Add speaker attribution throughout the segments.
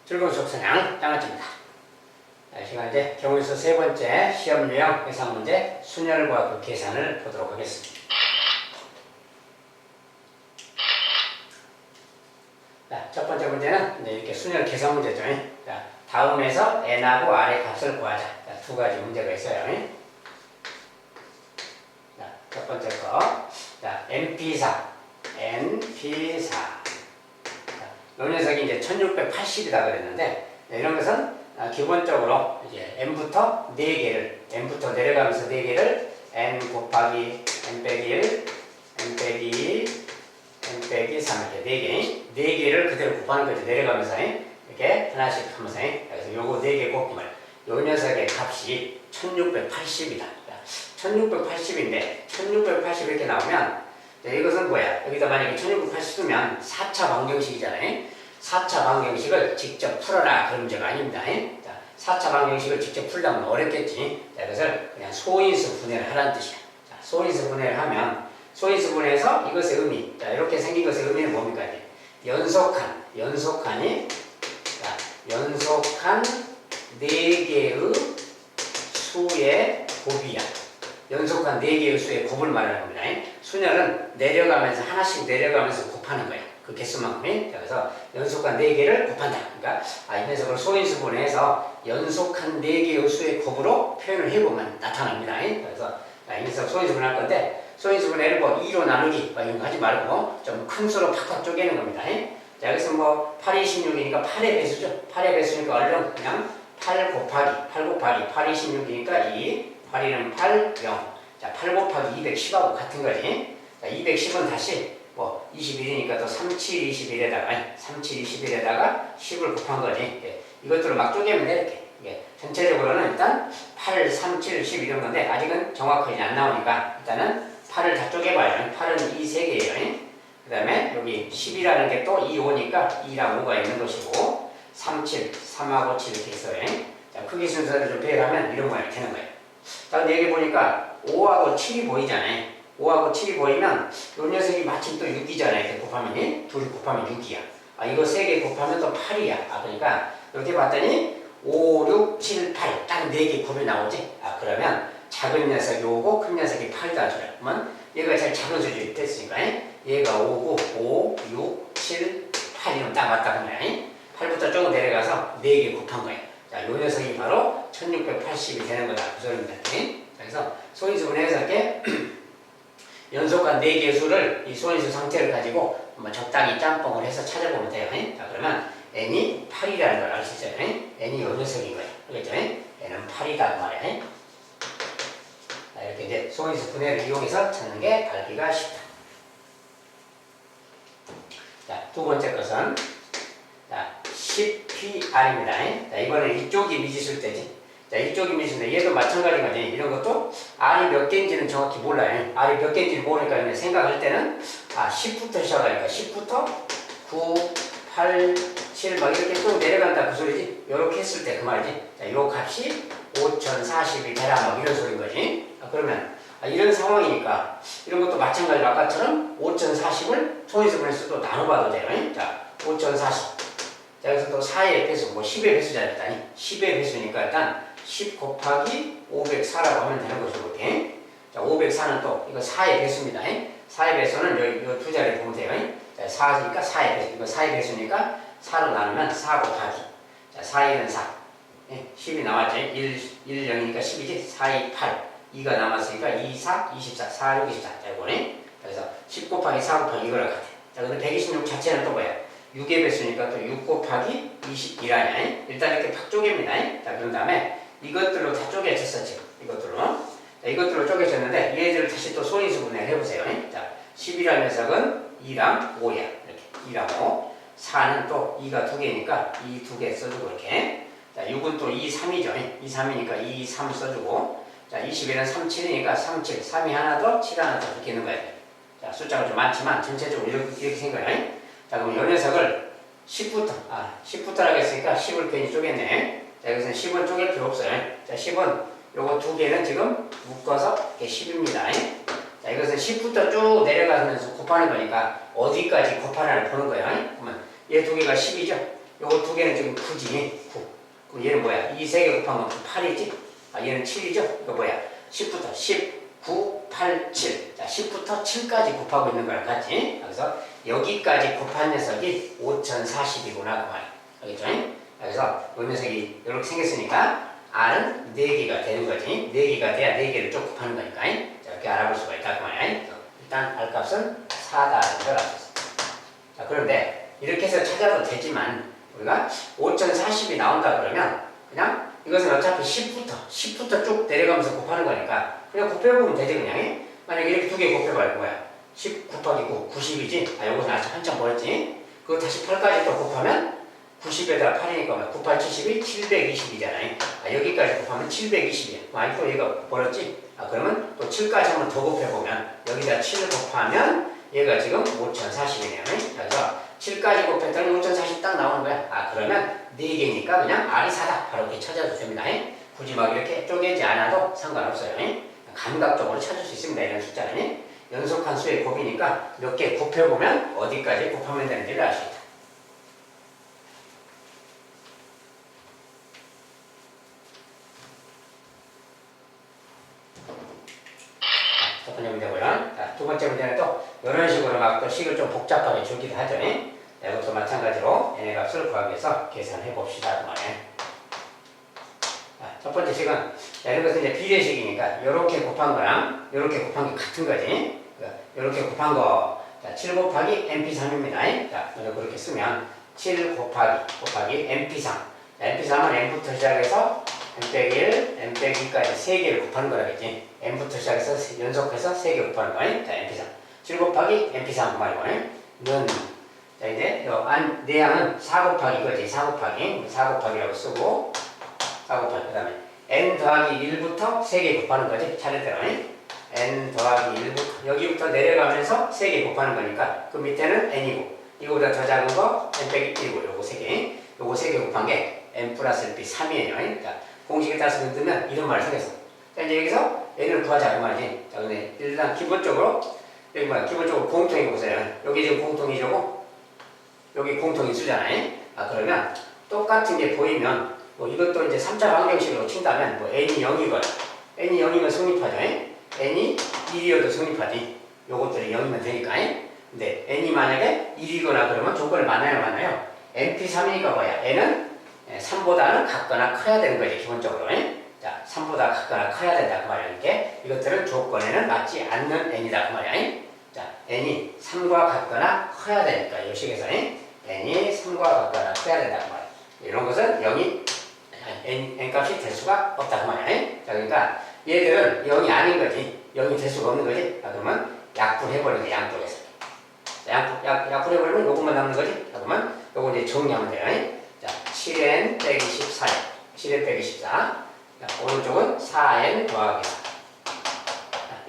Speaker 1: 즐거운 수업사냥 장아찌입니다. 시간 이제 경우에서 세 번째 시험 유형 계산 문제 순열과 그 계산을 보도록 하겠습니다. 자, 첫 번째 문제는 이렇게 순열 계산 문제죠. 자, 다음에서 n하고 r의 값을 구하자. 자, 두 가지 문제가 있어요. 자, 첫 번째 거. 자, np4. 이 녀석이 이제 1680이다 그랬는데, 이런 것은 기본적으로 이제 n부터 4개를, n부터 내려가면서 4개를 n 곱하기 n 빼기 1, n 빼기 2, n 빼기 3 이렇게 4개를 그대로 곱하는 거죠. 내려가면서 이렇게 하나씩 하면서. 그래서 요거 4개 곱하면 요 녀석의 값이 1680이다. 1680인데 1680 이렇게 나오면 이것은 뭐야? 여기다 만약에 1680이면 4차 방정식이잖아요. 4차 방정식을 직접 풀어라 그런 문제가 아닙니다. 자, 4차 방정식을 직접 풀려면 어렵겠지. 자, 이것을 그냥 소인수 분해를 하라는 뜻이야. 자, 소인수 분해를 하면 소인수 분해에서 이것의 의미, 자, 이렇게 생긴 것의 의미는 뭡니까? 연속한 4개의 수의 곱이야. 연속한 4개의 수의 곱을 말하는 겁니다. 순열은 내려가면서 하나씩 내려가면서 곱하는 거야. 그 개수만큼이. 그래서 연속한 4개를 곱한다. 그러니까 이 녀석을 소인수 분해해서 연속한 4개의 수의 곱으로 표현을 해보면 나타납니다. 그래서 이 녀석 소인수 분해할 건데 소인수 분해를 뭐 2로 나누기 이런 거 하지 말고 좀 큰 수로 팍팍 쪼개는 겁니다. 자, 여기서 뭐 8이 16이니까 8의 배수죠. 8의 배수니까 얼른 그냥 8 곱하기 8이 16이니까 2, 8이는 8, 0. 자, 8 곱하기 210하고 같은 거지. 자, 210은 다시 뭐 21이니까 또 3721에다가 10을 곱한 거지. 이것들을 막 쪼개면 돼, 이렇게. 전체적으로는 일단 8, 3, 7, 10 이런 건데 아직은 정확하게 안 나오니까 일단은 8을 다 쪼개봐요. 8은 2, 3개예요. 그 다음에 여기 10이라는 게 또 2, 5니까 2랑 5가 있는 것이고 3, 7, 3하고 7 이렇게 있어요. 자, 크기 순서를 좀 배열하면 이런 모양이 되는 거예요. 자, 근데 여기 보니까 5하고 7이 보이잖아요. 5하고 7이 보이면 이 녀석이 마침 또 6이잖아요. 이렇게 곱하면 둘이 곱하면 6이야. 이거 3개 곱하면 또 8이야. 그러니까 이렇게 봤더니 5, 6, 7, 8 딱 4개 곱이 나오지. 그러면 작은 녀석 요거 큰 녀석이 8다 줘요. 그러면 얘가 제일 작은 수준이 됐으니까 얘가 5고 5, 6, 7, 8 이러면 딱 맞다 보면 8부터 조금 내려가서 4개 곱한 거예요. 자, 요 녀석이 바로 1680이 되는 거다. 그 소리입니다. 그래서 소인수 분해해서 이렇게 연속한 4개의 수를 이 소인수 상태를 가지고 한번 적당히 짬뽕을 해서 찾아보면 돼요. 자, 그러면 n이 8이라는 걸 알 수 있어요. n이 요 녀석인 거예요. 그렇죠? n은 8이다 그 말이에요. 자, 이렇게 이제 소인수 분해를 이용해서 찾는 게 알기가 쉽다. 자, 두 번째 것은 자, 10PR입니다. 자, 이번에 이쪽이 미지수일 때지. 자, 이쪽이 미지수인데 얘도 마찬가지인 거지. 이런 것도 R이 몇 개인지는 정확히 몰라요. R이 몇 개인지를 모르니까 생각할 때는 10부터 시작하니까 10부터 9, 8, 7 막 이렇게 쭉 내려간다 그 소리지. 요렇게 했을 때 그 말이지. 자, 요 값이 5040이 되라 막 이런 소리인 거지. 그러면 이런 상황이니까 이런 것도 마찬가지로 아까처럼 5040을 소인수 분해서 또 나눠봐도 돼요. 자, 5040. 자, 여기서 또 4의 배수, 뭐 10의 배수잖아요. 일단 10의 배수니까 일단 10 곱하기 504라고 하면 되는 거죠. 이렇게. 자, 504는 또 이거 4의 배수입니다. 4의 배수는 여기 두 자리 보면 돼요. 자, 4니까 4의 배수. 이거 4의 배수니까 4로 나누면 4 곱하기. 자, 4, 1은 4. 10이 나왔죠. 1, 0이니까 10이지. 4, 2, 8. 2가 남았으니까 2, 4, 24. 4, 6, 24. 자, 이거네. 그래서 10 곱하기 4 곱하기 이거랑 같아. 자, 근데 126 자체는 또 뭐야? 6의 배수니까 또 6 곱하기 21하냐. 일단 이렇게 팍 쪼갭니다. 자, 그런 다음에 이것들로 다 쪼개졌어, 지금. 이것들로. 자, 이것들로 쪼개졌는데 얘들을 다시 또 소인수 분해를 해보세요. 자, 10이라는 녀석은 2랑 5야. 이렇게. 2랑 5. 4는 또 2가 2개니까 2, 2개 써주고 이렇게. 자, 6은 또 2, 3이죠. 2, 3이니까 2, 3 써주고. 자, 21은 3, 7이니까 3, 7. 3이 하나 더, 7 하나 더 이렇게 있는 거예요. 자, 숫자가 좀 많지만 전체적으로 이렇게 생겨요. 자, 그럼 이 녀석을 10부터라고 했으니까 10을 괜히 쪼갰네. 자, 여기서는 10은 쪼갤 필요 없어요. 자, 10은 요거 두 개는 지금 묶어서 이게 10입니다. 자, 이것은 10부터 쭉 내려가면서 곱하는 거니까 어디까지 곱하나를 보는 거예요. 그러면 얘 두 개가 10이죠. 요거 두 개는 지금 9지. 9. 그럼 얘는 뭐야? 이 세 개 곱한 건 8이지? 아, 얘는 7이죠? 이거 뭐야? 10부터 10, 9, 8, 7. 자, 10부터 7까지 곱하고 있는 거랑 같지? 그래서 여기까지 곱한 녀석이 5040이구나. 그 말이야. 알겠죠? 그래서 이 녀석이 이렇게 생겼으니까 R은 4개가 되는 거지. 4개가 돼야 4개를 쭉 곱하는 거니까. 자, 이렇게 알아볼 수가 있다. 그 말이야. 일단 R 값은 4다라는 걸 알았어. 자, 그런데 이렇게 해서 찾아도 되지만 우리가 5040이 나온다 그러면 그냥 이것은 어차피 10부터 쭉 내려가면서 곱하는 거니까 그냥 곱해보면 되지 그냥. 만약에 이렇게 두 개 곱해봐야 뭐야? 10 곱하기 9, 90이지? 아, 요것은 아직 한참 멀었지? 그거 다시 8까지 또 곱하면 90에다가 8이니까 9, 8, 72, 720이잖아요. 아, 여기까지 곱하면 720이야. 아, 또 얘가 벌었지? 아, 그러면 또 7까지 한 번 더 곱해보면 여기다 7을 곱하면 얘가 지금 5040이네요. 그래서 7까지 곱했더니 5040 딱 나오는 거야. 아, 그러면 4개니까 그냥 R이 4다. 바로 이렇게 찾아도 됩니다. 굳이 막 이렇게 쪼개지 않아도 상관없어요. 감각적으로 찾을 수 있습니다. 이런 숫자는. 연속한 수의 곱이니까 몇 개 곱해보면 어디까지 곱하면 되는지를 알 수 있다. 첫 번째 문제고요. 자, 두 번째 문제는 또 이런 식으로 막 또 식을 좀 복잡하게 주기도 하죠. 이것도 마찬가지로 n의 값을 구하기 위해서 계산해 봅시다. 그 말이에요. 첫 번째 식은 이런 것은 이제 비례식이니까 이렇게 곱한 거랑 이렇게 곱한 게 같은 거지. 이렇게 곱한 거, 자, 7 곱하기 mp3입니다. 자, 먼저 그렇게 쓰면 7 곱하기 mp3. mp3은 m부터 시작해서 m 빼기 1, m 빼기 2까지 3개를 곱하는 거라겠지. m부터 시작해서 연속해서 3개 곱하는 거. 자, mp3. 7 곱하기 mp3 그 말이고. 는, 자, 이제 내양은 4 곱하기 이거지. 4 곱하기라고 쓰고 4 곱하기. 그 다음에 n 더하기 1부터 3개 곱하는 거지. 차례대로. n 더하기 1부터 여기부터 내려가면서 3개 곱하는 거니까 그 밑에는 n이고 이거보다 더 작은 거 n 빼기 1이고 요거 3개. 요거 3개 곱한 게 n 플러스 1p 3이에요. 자, 공식에 따라서 넣으면 이런 말을 쓰겠어. 자, 이제 여기서 n을 구하자 그 말이지. 자, 근데 일단 기본적으로 여기 뭐야? 기본적으로 공통이 보세요. 여기 지금 공통이죠. 여기 공통인수잖아요. 아, 그러면 똑같은 게 보이면 뭐 이것도 이제 3차 방정식으로 친다면 뭐 n이 0이거나 n이 0이면 성립하죠. n이 1이어도 성립하지. 요것들이 0이면 되니까. 근데 n이 만약에 1이거나 그러면 조건을 만나요? mp3이니까 뭐야? n은 3보다는 같거나 커야 되는 거지, 기본적으로. 자, 3보다 같거나 커야 된다, 그 말이야. 이게 이것들은 조건에는 맞지 않는 n이다, 그 말이야. 자, n이 3과 같거나 커야 되니까, 이 식에서 n이 3과 같거나 커야 된다, 그 말이야. 이런 것은 0이, n 값이 될 수가 없다, 그 말이야. 자, 그러니까 얘들은 0이 아닌 거지. 0이 될 수가 없는 거지. 자, 그러면 약분해버리는 거야, 양쪽에서. 약분해버리면 요것만 남는 거지. 자, 그러면 요거 이제 정리하면 돼요. 자, 7n 빼기 14. 7n 빼기 14. 자, 오른쪽은 4n 더하기 4.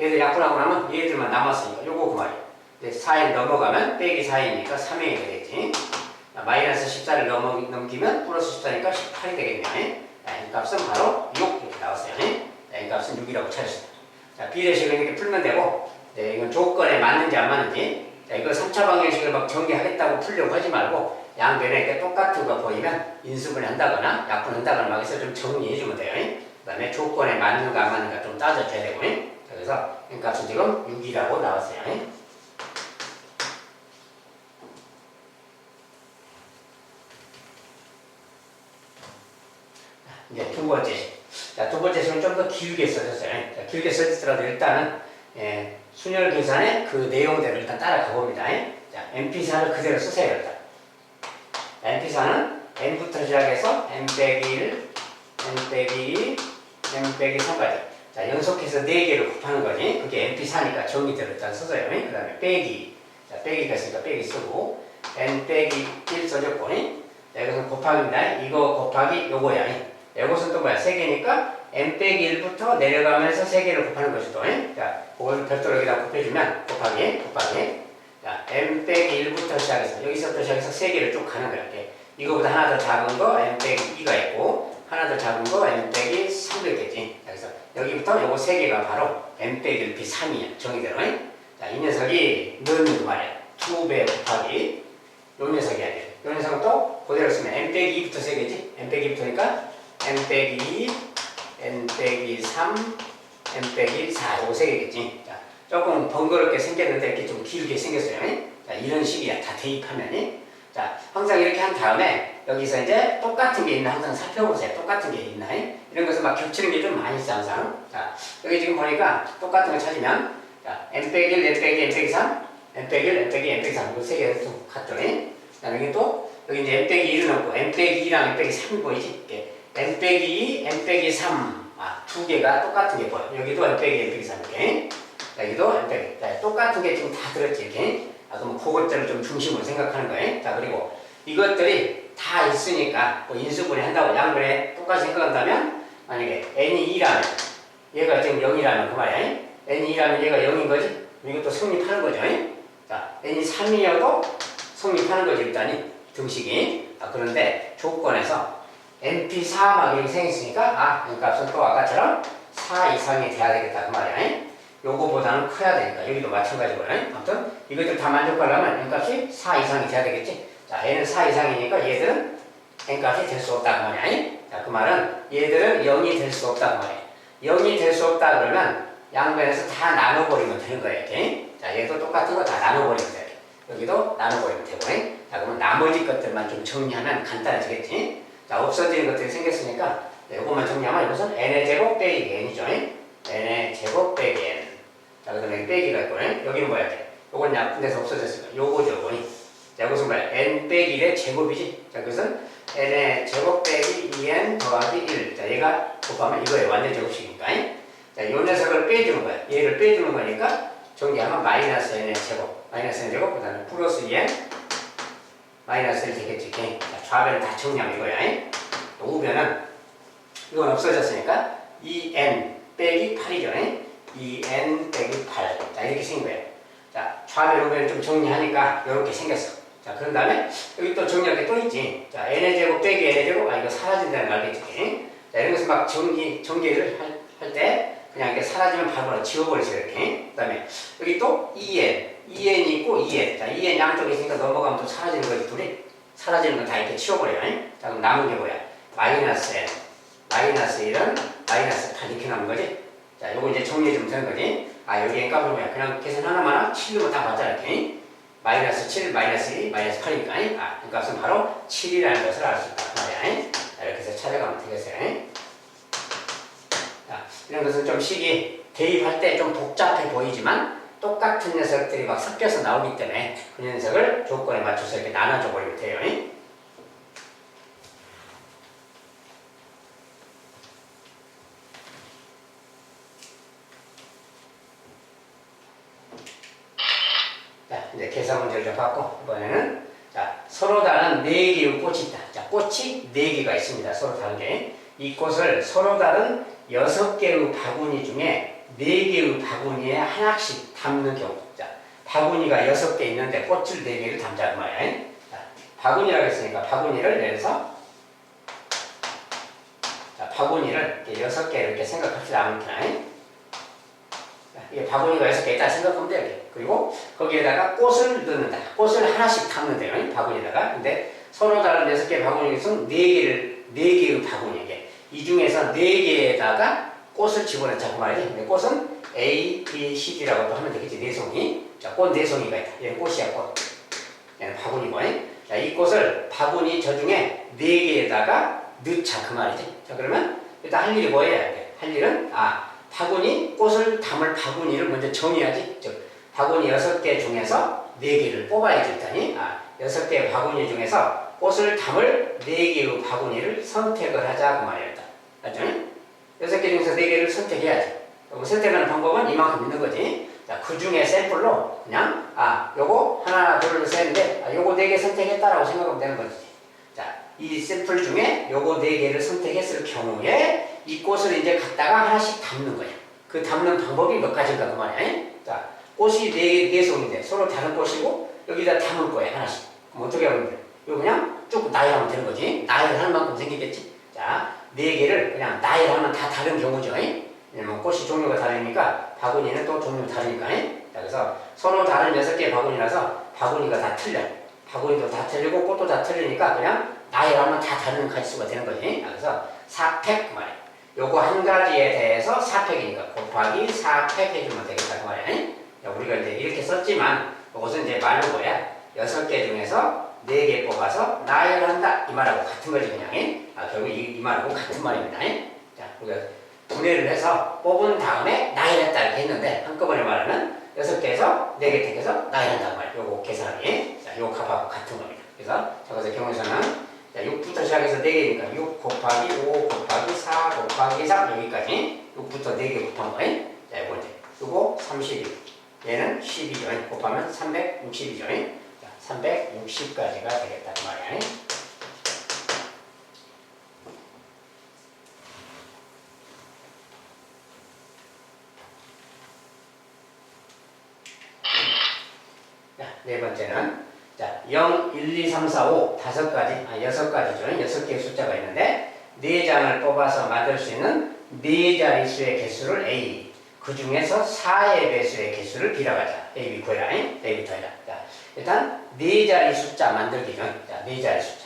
Speaker 1: 얘들 약분하고 나면 얘들만 남았으니까 요거 그 말이야. 이제 4n 넘어가면 빼기 4이니까 3n이 되겠지. 자, 마이너스 14를 넘기면 플러스 14니까 18이 되겠네. 자, 이 값은 바로 6 이렇게 나왔어요. 자, 이 값은 6이라고 찾으시다. 자, 비례식을 이렇게 풀면 되고, 네, 이건 조건에 맞는지 안 맞는지. 자, 이거 3차 방정식을 막 전개하겠다고 풀려고 하지 말고 양변에 이렇게 똑같은 거 보이면 인수분해 한다거나 약분한다거나 막 해서 좀 정리해주면 돼요. 그 다음에 조건에 맞는가 안 맞는가 좀 따져줘야 되고. 자, 그래서 이 값은 지금 6이라고 나왔어요. 이제 두 번째 식. 자, 두 번째 식은 좀 더 길게 써졌어요. 자, 길게 써졌더라도 일단은 순열 계산의 그 내용대로 일단 따라가 봅니다. 자, mp4를 그대로 쓰세요. 일단. mp4는 n부터 시작해서 n 빼기 1, n 빼기 2, n 빼기 3까지. 자, 연속해서 4개를 곱하는 거지. 그게 mp4니까 정의대로 일단 써줘요. 그 다음에 빼기. 자, 빼기가 있으니까 빼기 쓰고, n 빼기 1 써줬고, 자, 이것은 곱하기입니다. 이거 곱하기 요거야. 이것은 또 뭐야? 3개니까 n 빼기 1부터 내려가면서 3개를 곱하는 것이 또. 자, 그걸 별도로 여기다 곱해주면 곱하기. 자, n 빼기 1부터 시작해서 여기서부터 시작해서 3개를 쭉 가는 거야. 이거보다 하나 더 작은 거 n 빼기 2가 있고 하나 더 작은 거 n 빼기 3도 있겠지. 그래서 여기부터 요거 3개가 바로 n 빼기 1p 3이야. 정의대로. 자, 이 녀석이 는 말이야. 2배 곱하기 요 녀석이 아니야. 요 녀석은 또 그대로 쓰면 n 빼기 2부터 3개지? n 빼기 2부터니까 n 빼기 2, n 빼기 3, n 빼기 4 요거 3개겠지. 자, 조금 번거롭게 생겼는데 이렇게 좀 길게 생겼어요. 자, 이런 식이야. 다 대입하면. 자, 항상 이렇게 한 다음에 여기서 이제 똑같은 게 있나 항상 살펴보세요. 똑같은 게 있나? 이런 것을 막 겹치는 게 좀 많이 있어 항상. 자, 여기 지금 보니까 똑같은 거 찾으면 자, n 빼기 1, n 빼기 n 빼기 3, n 빼기 1, n 빼기 n 빼기 3 이거 3개가 좀 같죠. 자, 여기 또 여기 이제 n 빼기 1은 없고 n 빼기 2랑 n 빼기 3이 보이지? 이렇게 n 빼기 2, n 빼기 3 두 개가 똑같은 게 보여. 여기도 n 빼기 n 빼기 3 이렇게. 여기도 n 빼기. 자, 똑같은 게 지금 다 들었지 이렇게. 그럼 그것들을 좀 중심으로 생각하는 거예요. 자, 그리고 이것들이 다 있으니까 뭐 인수분해 한다고 양변에 똑같이 생각한다면 만약에 n이 2라면 얘가 지금 0이라면 그 말이야. n이 2라면 얘가 0인 거지. 이것도 성립하는 거죠. 자, n이 3이어도 성립하는 거지 일단이 등식이. 그런데 조건에서 np4 막 이렇게 생겼으니까 이 값은 또 아까처럼 4 이상이 돼야 되겠다 그 말이야. 요거보다는 커야 되니까 여기도 마찬가지고. 아무튼 이것들 다 만족하려면 n값이 4 이상이 돼야 되겠지. 자, 얘는 4 이상이니까 얘들은 n값이 될 수 없다 그 말이야. 자, 그 말은 얘들은 0이 될 수 없다 그 말이야. 0이 될 수 없다 그러면 양변에서 다 나눠버리면 되는 거예요. 이렇게. 자, 얘도 똑같은 거 다 나눠버리면 돼. 여기도 나눠버리면 되고. 자, 그러면 나머지 것들만 좀 정리하면 간단해지겠지. 자, 없어지는 것들이 생겼으니까 이것만 정리하면 이것은 n의 제곱 빼기 n이죠. n의 제곱 빼기 n. 자, 그 다음에 빼기가 있고, 여기는 뭐야? 요건 약분 데서 없어졌으니까 요거죠, 요거니. 자, 이것은 뭐야? n 빼기 1의 제곱이지. 자, 그것은 n의 제곱 빼기 2n 더하기 1. 자, 얘가 곱하면 이거예요. 완전 제곱식이니까. 자, 요 녀석을 빼주는 거야. 얘를 빼주는 거니까 정리하면 마이너스 n의 제곱. 마이너스 n 제곱, 그 다음에 플러스 2n 마이너스 1 되겠지. 자, 좌변을 다 정리하면 이거야. 우변은 이건 없어졌으니까 2n 빼기 8이죠. 2n 빼기 8. 자, 이렇게 생긴 거예요. 자, 좌변 우변을 좀 정리하니까 이렇게 생겼어. 자, 그런 다음에 여기 또 정리할 게 또 있지. 자, n의 제곱 빼기 n의 제곱. 이거 사라진다는 거 알겠지? 자, 이런 것을 막 전개를 할 때 그냥 이렇게 사라지면 바로 지워버리세요. 이렇게. 그 다음에 여기 또 2n이 있고 2n. 자, 2n 양쪽에 있으니까 넘어가면 또 사라지는 거지. 둘이 사라지는 건 다 이렇게 치워버려요. 자, 그럼 남은 게 뭐야? 마이너스 n. 마이너스 1은 마이너스 8 이렇게 남은 거지. 자, 요거 이제 정리해주면 되는 거지. 여기 n 값은 뭐야? 그냥 계산 하나만 7로 다 받자 이렇게. 마이너스 7, 마이너스 2, 마이너스 8이니까 이 값은 바로 7이라는 것을 알 수 있다 말이야. 자, 이렇게 해서 찾아가면 되겠어요. 자, 이런 것은 좀 식이 대입할 때 좀 복잡해 보이지만 똑같은 녀석들이 막 섞여서 나오기 때문에 그 녀석을 조건에 맞춰서 이렇게 나눠줘 버리면 돼요. 자, 이제 계산 문제를 좀 받고 이번에는 자, 서로 다른 4개의 꽃이 있다. 자, 꽃이 4개가 있습니다. 서로 다른 게. 이 꽃을 서로 다른 6개의 바구니 중에 4개의 바구니에 하나씩 담는 경우. 자, 바구니가 6개 있는데 꽃을 4개를 담자 그 말이야. 자, 바구니라고 했으니까 바구니를 예를 들어서 자, 바구니를 이렇게 6개 이렇게 생각합시다. 아무렇게나. 이게 바구니가 6개 있다 생각하면 돼요. 그리고 거기에다가 꽃을 넣는다. 꽃을 하나씩 담는데요. 바구니에다가. 근데 서로 다른 6개의 바구니에서 4개의 바구니에게. 이 중에서 4개에다가 꽃을 집어넣자 그 말이지. 근데 꽃은 A, B, C, D라고 또 하면 되겠지. 4송이. 자, 꽃 4송이가 있다. 얘는 꽃이야, 꽃. 얘는 바구니고. 자, 이 꽃을 바구니 저 중에 4개에다가 넣자 그 말이지. 자, 그러면 일단 할 일이 뭐예요? 할 일은 바구니, 꽃을 담을 바구니를 먼저 정해야지. 즉, 바구니 6개 중에서 4개를 뽑아야지, 일단이. 6개의 바구니 중에서 꽃을 담을 4개의 바구니를 선택을 하자, 그 말이야, 일단. 알죠? 6개 중에서 4개를 선택해야지. 그럼 선택하는 방법은 이만큼 있는 거지. 자, 그 중에 샘플로 그냥, 요거 하나, 둘, 셋인데, 요거 4개 선택했다라고 생각하면 되는 거지. 자, 이 샘플 중에 요거 4개를 선택했을 경우에 이 꽃을 이제 갖다가 하나씩 담는 거야. 그 담는 방법이 몇 가지인가 그 말이야. 자, 꽃이 4송인데 서로 다른 꽃이고 여기다 담을 거야 하나씩. 그럼 어떻게 하면 돼? 이거 그냥 쭉 나열하면 되는 거지. 나열할 만큼 생기겠지. 자, 4개를 그냥 나열하면 다 다른 경우죠. 왜냐면 꽃이 종류가 다르니까 바구니는 또 종류가 다르니까. 자, 그래서 서로 다른 6개의 바구니라서 바구니가 다 틀려. 바구니도 다 틀리고 꽃도 다 틀리니까 그냥 나열하면 다 다른 가지수가 되는 거지. 그래서 4팩 말이야. 요거 한 가지에 대해서 4팩이니까 곱하기 4팩 해주면 되겠다 그 말이야. 우리가 이제 이렇게 썼지만 이것은 이제 말로 뭐야? 6개 중에서 4개 뽑아서 나열한다 이 말하고 같은 거지 그냥. 결국 이 말하고 같은 말입니다. 자, 우리가 분해를 해서 뽑은 다음에 나열했다 이렇게 했는데 한꺼번에 말하면 6개에서 4개 택해서 나열한다고 말이야. 요거 계산이. 자, 요 값하고 같은 겁니다. 그래서 저것의 경우에서는 자, 6부터 시작해서 4개니까 6 곱하기 5 곱하기 4 곱하기 3 여기까지 6부터 4개 곱한 거예요. 자, 요거 이제 요거 32 얘는 12죠. 곱하면 360이죠. 자, 360까지가 되겠다 그 말이야. 자, 네 번째는 자, 0, 1, 2, 3, 4, 5 6가지죠. 6개의 숫자가 있는데 4장을 뽑아서 만들 수 있는 4자릿수의 개수를 A, 그 중에서 4의 배수의 개수를 B라고 하자. A, B 구해라. A부터 해라. 자, 일단 4자리 숫자 만들기 전, 자, 4자리 숫자.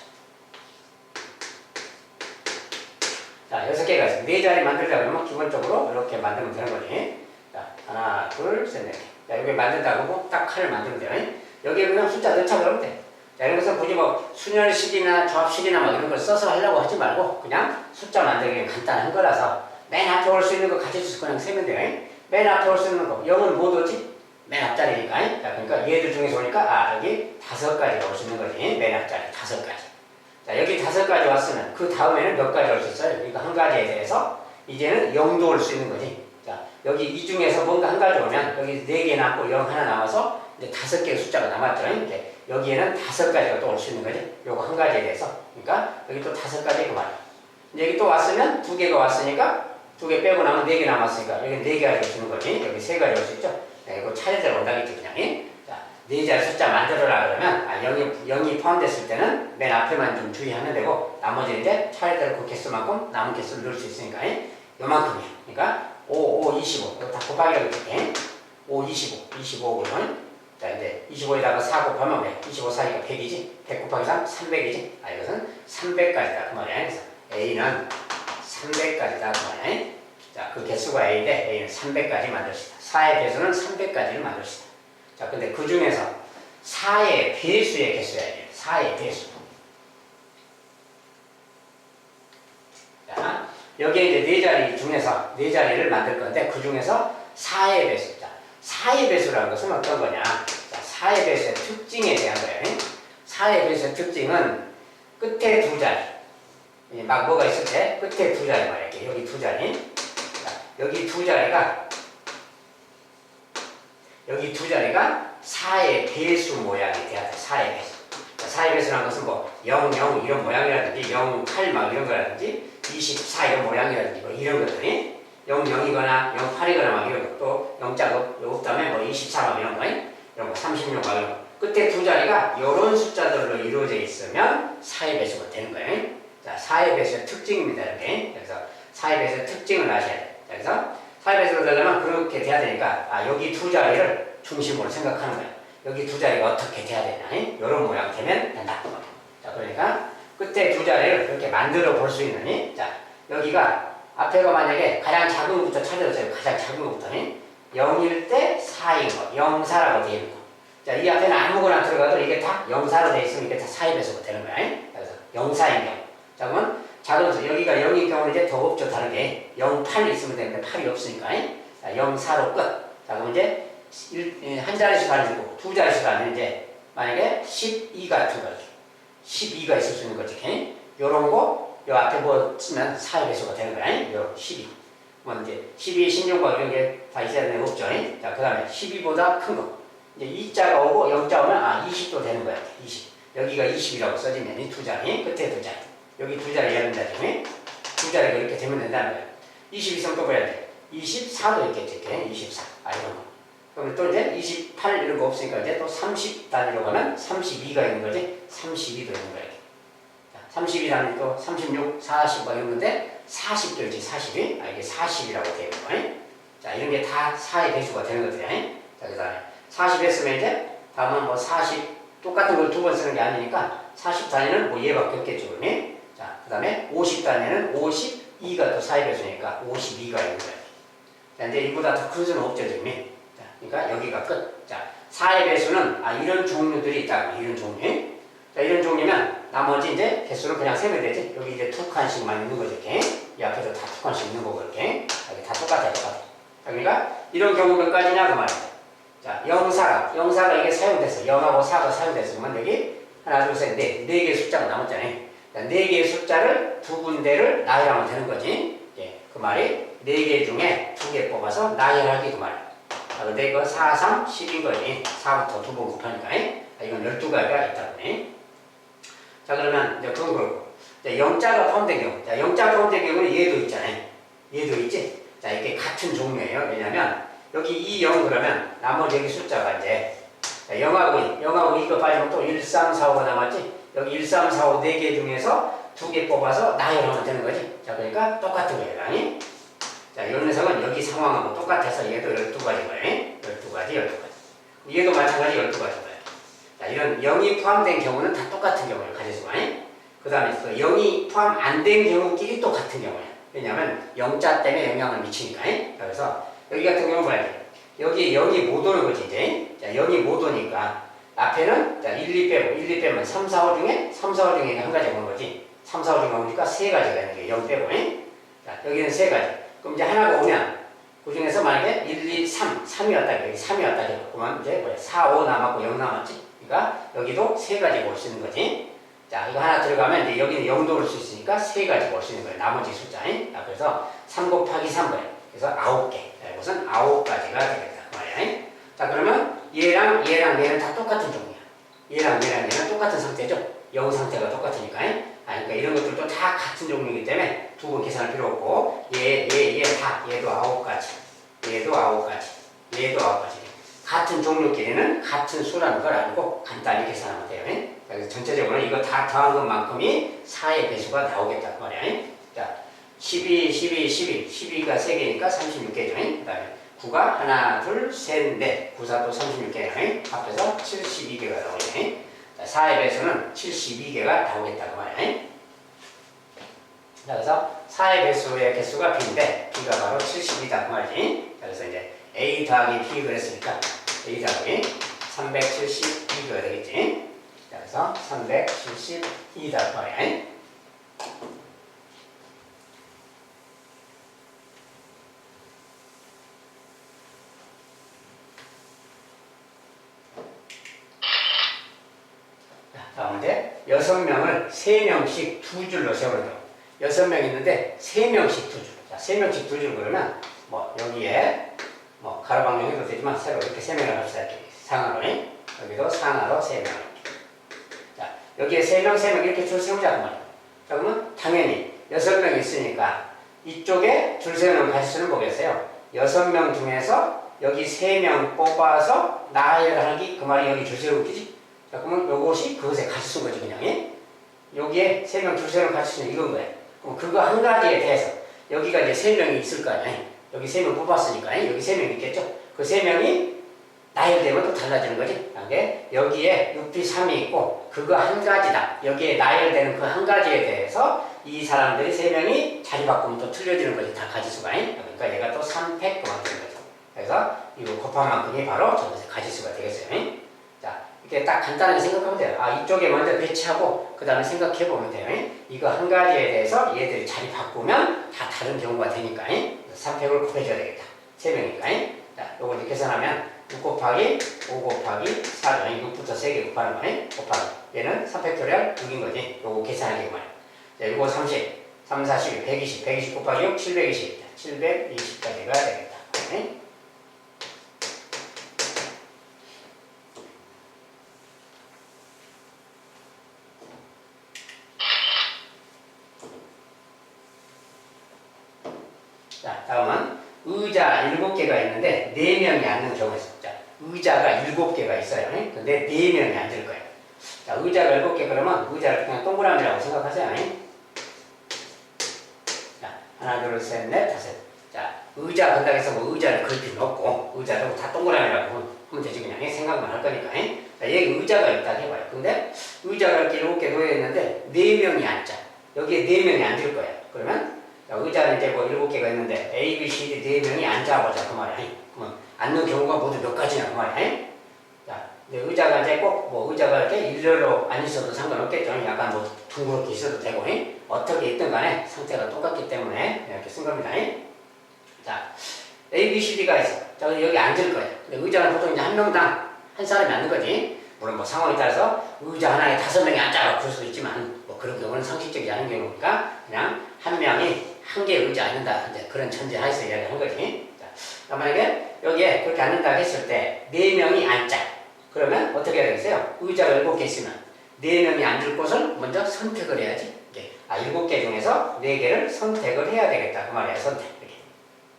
Speaker 1: 자, 6개가 있어. 4자리 만들려고 하면 기본적으로 이렇게 만들면 되는 거지. 자, 하나, 둘, 셋, 넷. 자, 여기 만든다고 하고 딱 칸을 만들면 돼요. 여기에 그냥 숫자 넣자 그러면 돼. 자, 이런 것은 굳이 뭐 순열식이나 조합식이나 막 이런 걸 써서 하려고 하지 말고 그냥 숫자 만들기는 간단한 거라서 맨 앞에 올 수 있는 거 가지수 그냥 세면 돼요. 맨 앞에 올 수 있는 거 0은 못 오지? 맨 앞자리니까. 자, 그러니까 얘들 중에서 오니까 여기 5가지가 올 수 있는 거지. 맨 앞자리 5가지. 자, 여기 5가지 왔으면 그 다음에는 몇 가지 올 수 있어요? 그러니까 한 가지에 대해서 이제는 0도 올 수 있는 거지. 자, 여기 이 중에서 뭔가 한 가지 오면 여기 4개 남고 0 하나 남아서 이제 5개의 숫자가 남았죠. 이렇게 여기에는 5가지가 또 올 수 있는 거지. 요거 한 가지에 대해서. 그러니까 여기 또 5가지 그 말이야. 여기 또 왔으면 2개가 왔으니까 2개 빼고 나면 4개 남았으니까 여기 4개가 올 수 있는 거지. 여기 3가지 올 수 있죠. 자, 이거 차례대로 온다겠지 그냥. 자, 4자리 숫자 만들어라 그러면 0이 포함됐을 때는 맨 앞에만 좀 주의하면 되고 나머지 이제 차례대로 그 개수만큼 남은 개수를 넣을 수 있으니까 요만큼이야. 그러니까 5, 5, 25 이거 다 곱하기라고 했지. 5, 25, 25거든. 자, 이제 25에다가 4 곱하면 왜? 25 사이가 100이지? 100 곱하기 3, 300이지? 이것은 300까지다 그 말이야. 그래서 A는 300까지다 그 말이야. 자, 그 개수가 A인데 A는 300까지 만들 수 있다. 4의 배수는 300까지를 만들 수 있다. 자, 근데 그 중에서 4의 배수의 개수야 돼. 4의 배수. 자, 여기에 이제 4자리 중에서 4자리를 만들 건데 그 중에서 4의 배수. 자, 4의 배수라는 것은 어떤 거냐? 자, 4의 배수의 특징에 대한 거예요. 4의 배수의 특징은 끝에 2자리. 막 뭐가 있을 때 끝에 2자리 말이야. 여기 2자리. 자, 여기 2자리가 4의 배수 모양이 돼야 돼. 4의 배수. 자, 4의 배수라는 것은 뭐 0, 0 이런 모양이라든지 0, 8 막 이런 거라든지 24 이런 모양이라든지 뭐 이런 것들이 0, 0이거나 0, 8이거나 막 이런 거 또 0자가 없다면 뭐 24 막 이런 거 이런 거 36 막 이런 거 끝에 2자리가 이런 숫자들로 이루어져 있으면 4의 배수가 되는 거예요. 자, 4의 배수의 특징입니다. 이렇게. 그래서 4의 배수의 특징을 아셔야 돼요. 그래서 4의 배수가 되려면 그렇게 돼야 되니까 여기 2자리를 중심으로 생각하는 거예요. 여기 2자리가 어떻게 돼야 되냐. 이런 모양 되면 된다. 자, 그러니까 끝에 2자리를 그렇게 만들어 볼 수 있는 자, 여기가 앞에가 만약에 가장 작은 것부터 찾아주세요. 가장 작은 것부터 0일 때 4인 거, 0, 4라고 되어 있는 거. 자, 이 앞에는 아무거나 들어가도 이게 다 0, 4로 되어 있으면 이게 다 4의 배수가 되는 거야. 그래서 0, 4인 경우. 자, 그러면 작은 수, 여기가 0인 경우는 이제 더 없죠. 다르게. 0, 8 있으면 되는데 8이 없으니까. 자, 0, 4로 끝. 자, 그럼 이제 한 자리씩 아니고 2자리씩 아니면 이제 만약에 12가 들어가죠. 12가 있을 수 있는 거지. 요런 거, 요 앞에 뭐 쓰면 4의 배수가 되는 거야. 요 12. 뭐 이제 12, 16과 이런 게 다 있어야 되는 거 없죠. 자, 그 다음에 12보다 큰 거. 이제 2자가 오고 0자 오면 20도 되는 거야. 20. 여기가 20이라고 써지면 이 2자리, 끝에 2자리. 여기 2자리 이런 자리. 2자리가 이렇게 되면 된다는 거야. 20 있으면 또 뭐야 돼? 24도 있겠지. 24. 이런 거. 그럼 또 이제 28 이런 거 없으니까 이제 또 30 단위로 가면 32가 있는 거지. 32도 있는 거야. 32 단위 또 36, 40 막 이런 건데 40도 있지. 40이. 이게 40이라고 되어 있는 거야. 자, 이런 게 다 4의 배수가 되는 것들이야. 자, 그 다음에 40 했으면 이제 다음은 뭐 40 똑같은 걸 2번 쓰는 게 아니니까 40 단위는 뭐 얘밖에 없겠죠, 그러면. 자, 그 다음에 50 단위는 52가 또 4의 배수니까 52가 있는 거예요. 자, 이제 이보다 더 큰 수는 없죠, 지금. 자, 그러니까 여기가 끝. 자, 4의 배수는, 이런 종류들이 있다. 이런 종류. 자, 이런 종류면 나머지 이제 개수는 그냥 세면 되지. 여기 이제 두 칸씩만 있는 거죠, 이렇게. 이 앞에도 다 두 칸씩 있는 거고, 이렇게. 여기 다 똑같아요, 똑같아. 자, 그러니까 이런 경우 몇 가지냐, 그 말이에요. 자, 영사가 이게 사용돼서, 0하고 4가 사용돼서, 그러면 여기 하나, 둘, 셋, 넷. 네 개의 숫자가 남았잖아요. 자, 네 개의 숫자를 두 군데를 나열하면 되는 거지. 예, 그 말이 네 개 중에 두 개 뽑아서 나열하기 그 말이야. 자, 근데 이거 4, 3, 10인 거지. 4부터 두 번 곱하니까. 이건 12가지가 있다 보네. 자, 그러면 이제 그건 그렇고. 자, 영자가 포함된 경우. 자, 영자가 포함된 경우는 얘도 있잖아요. 얘도 있지? 자, 이게 같은 종류예요. 왜냐면 여기 이 0 그러면 나머지 여기 숫자가 이제 0하고 2가 빠지면 또 1, 3, 4, 5가 남았지? 여기 1, 3, 4, 5 4개 중에서 두 개 뽑아서 나열하면 되는 거지. 자, 그러니까 똑같은 거예요. 아니? 자, 이 녀석은 여기 상황하고 똑같아서 얘도 12가지인 거예요. 12가지. 얘도 마찬가지 12가지인 거예요. 자, 이런 0이 포함된 경우는 다 똑같은 경우를 가질 수가 있어요. 그 다음에 0이 포함 안 된 경우끼리 또 같은 경우예요. 왜냐하면 0자 때문에 영향을 미치니까. 자, 그래서 여기 같은 경우는 뭐야? 여기 0이 못 오는 거지, 이제. 자, 0이 못 오니까 앞에는 자, 1, 2 빼고 1, 2 빼면 3, 4, 5 중에 3, 4, 5 중에 한 가지가 오는 거지. 3, 4, 5 중에 오니까 세 가지가 있는 게 0 빼고. 자, 여기는 세 가지. 그럼 이제 하나가 오면 그 중에서 만약에 1, 2, 3, 3이 왔다, 여기 3이 왔다, 그러면 이제 뭐야? 4, 5 남았고 0 남았지. 그러니까 여기도 세 가지가 올 수 있는 거지. 자, 이거 하나 들어가면 이제 여기는 0도 올 수 있으니까 세 가지가 올 수 있는 거예요. 나머지 숫자. 자, 그래서 3 곱하기 3 거예요. 그래서 9개. 자, 이것은 9가지가 되겠다. 그 말이야. 자, 그러면 얘랑 얘는 다 똑같은 종류야. 얘랑 얘는 똑같은 상태죠. 0 상태가 똑같으니까. 그러니까 이런 것들도 다 같은 종류이기 때문에 두 번 계산할 필요 없고 얘 다 얘도 9가지. 얘도 9가지. 얘도 9가지. 같은 종류끼리는 같은 수라는 걸 알고 간단히 계산하면 돼요. 그래서 전체적으로 이거 다 더한 것만큼이 4의 배수가 나오겠다. 그 말이야. 자, 12가 3개니까 36개죠. 그 다음에 9가 하나, 둘, 셋, 넷. 9, 4도 36개네. 합해서 72개가 나오네. 자, 4의 배수는 72개가 나오겠다. 그 말이야. 자, 그래서 4의 배수의 개수가 B인데 B가 바로 72다. 그 말이지. 자, 그래서 이제 A 더하기 B 그랬으니까 A 더하기 372가 되겠지. 자, 그래서 372다. 그 말이야. 다음에 6명을 3명씩 두 줄로 세우는 경우. 6명 있는데 3명씩 두 줄. 자, 3명씩 두 줄 그러면 뭐 여기에 뭐 가로방향 해도 되지만 새로 이렇게 3명을 합시다. 이렇게 상하로. 여기도 상하로 3명. 자, 여기에 3명 이렇게 줄 세우자 그 말이야. 자, 그러면 당연히 6명 있으니까 이쪽에 줄 세우는 가지수는 뭐겠어요? 6명 중에서 여기 3명 뽑아서 나열하기 그 말이 여기 줄 세우기지. 자, 그러면 요것이 그것의 가지수인 거지, 그냥. 여기에 3명 줄 세우는 가지수는 이건 거예요. 그럼 그거 한 가지에 대해서 여기가 이제 3명이 있을 거 아니야. 여기 3명 뽑았으니까 여기 3명 있겠죠. 그 3명이 나열되면 또 달라지는 거지. 그게 여기에 6B3이 있고 그거 한 가지다. 여기에 나열되는 그 한 가지에 대해서 이 사람들이 3명이 자리 바꾸면 또 틀려지는 거지. 다 가지수가. 그러니까 얘가 또 3팩 그만큼 되는 거죠. 그래서 이거 곱한 만큼이 바로 저것의 가지수가 되겠어요. 자, 이렇게 딱 간단하게 생각하면 돼요. 이쪽에 먼저 배치하고 그 다음에 생각해 보면 돼요. 이거 한 가지에 대해서 얘들이 자리 바꾸면 다 다른 경우가 되니까 3팩을 곱해줘야 되겠다. 3명이니까. 자, 요거 이제 계산하면 6 곱하기 5 곱하기 4죠. 6부터 3개 곱하는 거네. 곱하기. 얘는 3팩토리얼 6인 거지. 요거 계산하기 그 말이야. 자, 요거 30, 3, 40, 120, 120 곱하기 6, 720. 720까지가 되겠다. 네? 자, 다음은 의자 7개가 있는데 4명이 앉는 경우가 있어요. 자, 의자가 7개가 있어요. 근데 4명이 앉을 거예요. 자, 의자가 7개 그러면 의자를 그냥 동그라미라고 생각하세요. 자, 하나, 둘, 셋, 넷, 다섯. 자, 의자 간다고 해서 뭐 의자를 그릴 필요는 없고 의자도 다 동그라미라고 하면 되지 그냥 생각만 할 거니까. 자, 여기 의자가 있다 해봐요. 근데 의자가 이렇게 7개 놓여 있는데 4명이 앉자. 여기에 4명이 앉을 거야. 그러면 자, 의자는 이제 뭐 7개가 있는데 A, B, C, D 4명이 앉아보자 그 말이야. 그러면 앉는 경우가 모두 몇 가지냐 그 말이야. 자, 근데 의자가 이제 꼭 뭐 의자가 이렇게 일렬로 안 있어도 상관없겠죠. 약간 뭐 둥그렇게 있어도 되고 어떻게 있든 간에 상태가 똑같기 때문에 이렇게 쓴 겁니다. 자, A, B, C, D가 있어. 자, 여기 앉을 거야. 근데 의자는 보통 이제 한 명당 한 사람이 앉는 거지. 물론 뭐 상황에 따라서 의자 하나에 5명이 앉아가 그럴 수도 있지만 뭐 그런 경우는 상식적이지 않은 경우니까 그냥 한 명이 한 개의 의자 앉는다. 이제 그런 전제하에서 이야기한 거지. 자, 만약에 여기에 그렇게 앉는다 했을 때 4명이 앉자. 그러면 어떻게 해야 되겠어요? 의자가 7개 있으면 4명이 앉을 곳을 먼저 선택을 해야지. 7개 중에서 4개를 선택을 해야 되겠다. 그 말이야, 선택.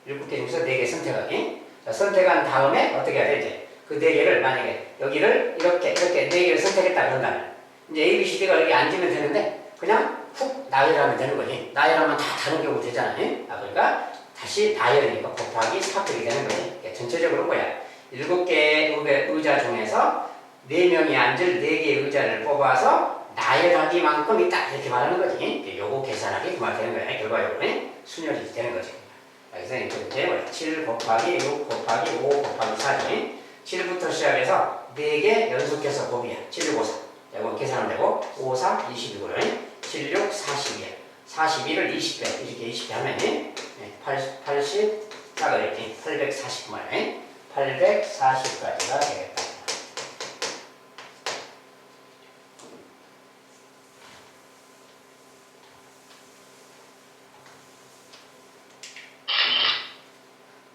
Speaker 1: 이렇게. 7개 중에서 4개 선택하기. 자, 선택한 다음에 어떻게 해야 되지? 그 4개를 만약에 여기를 이렇게 4개를 선택했다 그런다면 이제 A, B, C, D가 여기 앉으면 되는데 그냥 훅 나열하면 되는 거지. 나열하면 다 다른 경우 되잖아. 그러니까 다시 나열이니까 곱하기 4팩이 되는 거지. 전체적으로 뭐야? 7개의 의자 중에서 4명이 앉을 4개의 의자를 뽑아서 나열하기만큼 있다. 이렇게 말하는 거지. 요거 계산하기 그 말 되는 거야. 결과적으로 순열이 되는 거지. 그래서 이제 7 곱하기 6 곱하기 5 곱하기 4지. 7부터 시작해서 4개 연속해서 곱이야. 7, 6, 5, 4. 이거 계산하면 되고 5, 4, 22고요. 7, 6, 42야. 42를 20배. 이렇게 20배 하면 80 작아졌지. 840만 840까지가 되겠다.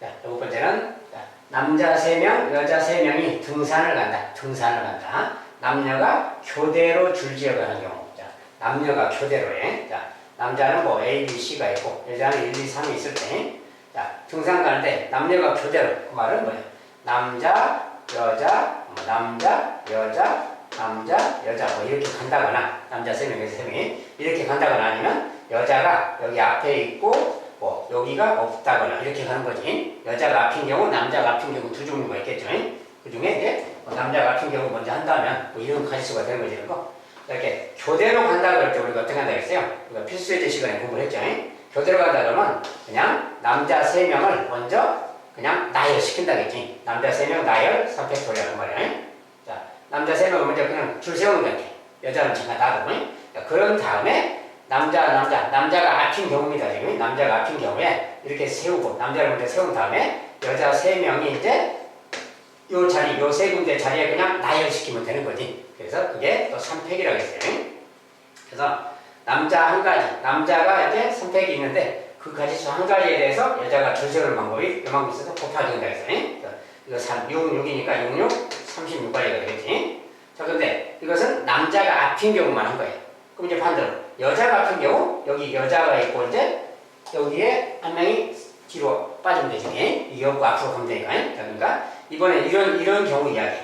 Speaker 1: 자, 7번째는 남자 3명, 여자 3명이 등산을 간다. 등산을 간다. 남녀가 교대로 줄지어가는 경우. 자, 남녀가 교대로 해. 자, 남자는 뭐 A, B, C가 있고 여자는 1, 2, 3이 있을 때. 자, 등산 가는데 남녀가 교대로. 그 말은 뭐야? 남자, 여자, 남자, 여자, 남자, 여자 뭐 이렇게 간다거나 남자 3명에서 3명이 이렇게 간다거나 아니면 여자가 여기 앞에 있고 뭐 여기가 없다거나 이렇게 가는 거지. 여자가 앞인 경우, 남자가 앞인 경우 두 종류가 있겠죠. 그 중에 이제 남자가 앞인 경우 먼저 한다면 뭐 이런 가지수가 되는 거지. 이런 거. 이렇게 교대로 간다 그럴 때 우리가 어떻게 한다 했어요? 우리가 필수예제 시간에 공부를 했죠. 교대로 간다 그러면 그냥 남자 3명을 먼저 그냥 나열시킨다겠지. 남자 3명 나열 3팩토리라는 말이야. 자, 남자 3명을 먼저 그냥 줄 세우는 거지. 여자는 잠깐 놔두고. 그런 다음에 남자가 앞인 경우입니다. 지금 남자가 앞인 경우에 이렇게 세우고 남자를 먼저 세운 다음에 여자 3명이 이제 요 자리, 요 3군데 자리에 그냥 나열시키면 되는 거지. 그래서 그게 또 3팩이라고 했어요. 그래서 남자 한 가지, 남자가 이제 선택이 있는데 그 가지수 한 가지에 대해서 여자가 줄 세우는 방법이 요만큼 있어서 곱하기 된다 했어요. 이거 3, 6, 6이니까 6, 6, 36가지가 되겠지. 자, 근데 이것은 남자가 앞인 경우만 한 거예요. 그럼 이제 반대로 여자가 앞인 경우 여기 여자가 있고 이제 여기에 한 명이 뒤로 빠지면 되지. 이게 없고 앞으로 가면 되니까. 그러니까 이번에 이런 경우 이야기.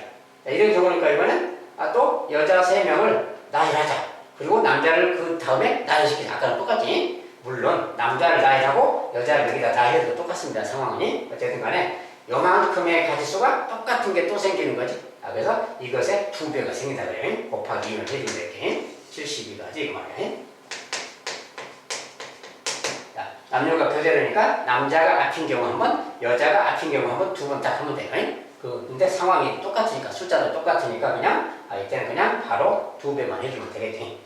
Speaker 1: 자, 이런 경우니까 이번엔 또 여자 3명을 나열하자. 그리고 남자를 그 다음에 나열시키자. 아까랑 똑같지? 물론 남자를 나열하고 여자를 여기다 나열해도 똑같습니다. 상황이. 어쨌든 간에 요만큼의 가지수가 똑같은 게 또 생기는 거지. 그래서 이것에 2배가 생긴다 그래요. 곱하기 2는 해주면 이렇게 72가지 이거 말이야. 자, 남녀가 교대로니까 남자가 앞인 경우 한 번, 여자가 앞인 경우 한 번, 2번 딱 하면 돼요. 근데 상황이 똑같으니까 숫자도 똑같으니까 그냥 이때는 그냥 바로 2배만 해주면 되겠지.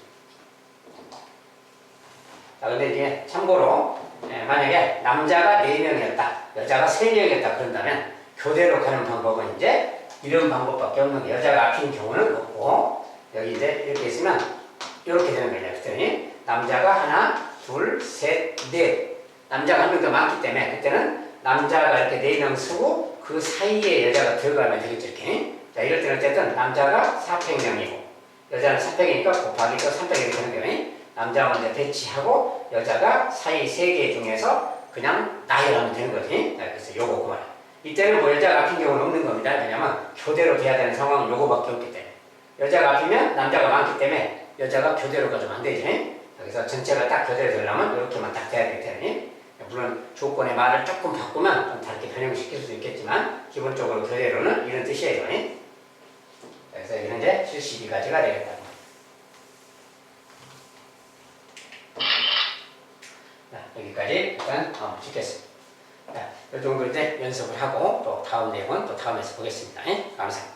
Speaker 1: 자, 근데 이제 참고로 만약에 남자가 4명이었다, 여자가 3명이었다 그런다면 교대로 가는 방법은 이제 이런 방법밖에 없는 게 여자가 앞인 경우는 없고 여기 이제 이렇게 있으면 이렇게 되는 거예요. 그랬더니 남자가 하나, 둘, 셋, 넷. 남자가 한 명 더 많기 때문에 그때는 남자가 이렇게 4명 쓰고 그 사이에 여자가 들어가면 되겠죠. 이렇게. 자, 이럴 때는 어쨌든 남자가 4팩명이고 여자는 4팩이니까 곱하기 또 3팩이 되는 거예요. 남자가 먼저 배치하고 여자가 사이 3개 중에서 그냥 나열하면 되는 거지. 그래서 요거 그만. 이때는 뭐 여자가 앞인 경우는 없는 겁니다. 왜냐면 교대로 돼야 되는 상황은 요거밖에 없기 때문에. 여자가 앞이면 남자가 많기 때문에 여자가 교대로 가지면 안 되지. 그래서 전체가 딱 교대로 되려면 이렇게만 딱 돼야 되기 때문에 물론 조건의 말을 조금 바꾸면 좀 다르게 변형시킬 수도 있겠지만 기본적으로 그대로는 이런 뜻이에요. 그래서 여기는 이제 72가지가 되겠다. 자, 여기까지 일단 짓겠습니다. 자, 이 정도 이제 연습을 하고 또 다음 내용은 또 다음에서 보겠습니다. 감사합니다.